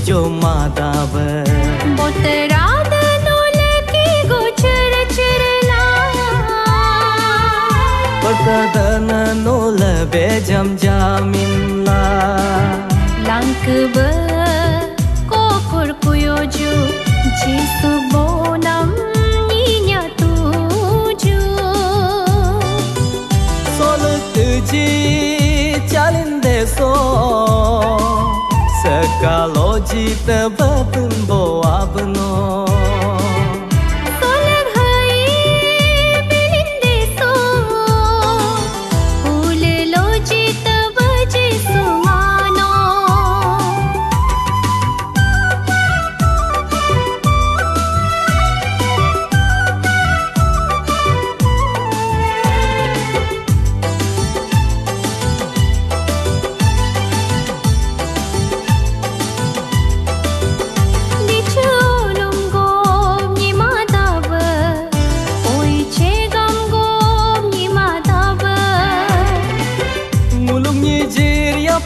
jojo madaba boterada nolaki gochar chirla pertadana nola bejam jamin la langkebe kokur kuyoju jisu bonam ninya tuju soluk tuji jalin deso sekaloji tebapun boa beno solek hai bilin deso ule loji tebaji sumano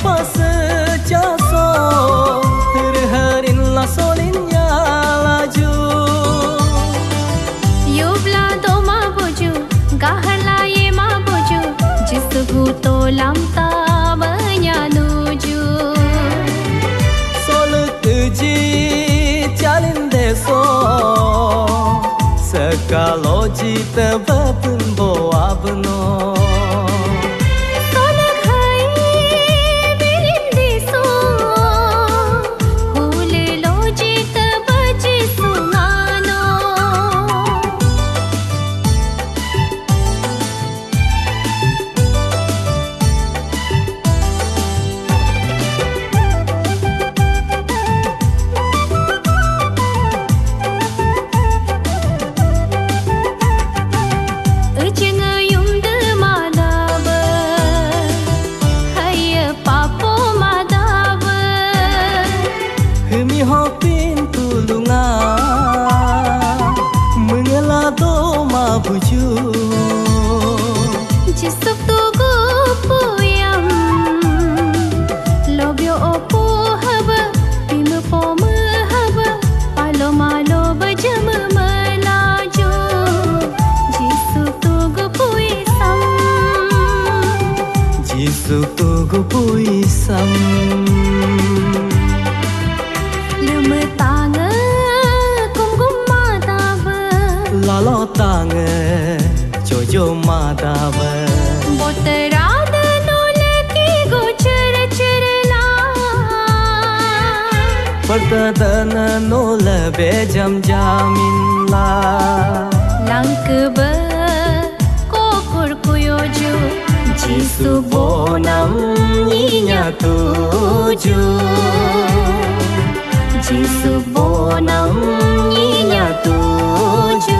pas sejaso terharin la solinnya laju yubla to ma boju gahla ye ma boju jisgu to lamta menyanuju soluk tuji jalin deso sekaloji tebapun boa beno buju jisuk tugu puyam lobyo opo haba bima poma haba palo malo bajam melaju jisuk tugu puisam lumetanga lalo tange jojo madaba boterada nolaki gochar chirla pertadana nola bejam jamin la langkebe kokur kuyoju jisu bonam ninya tuju jisu bonam ninya tuju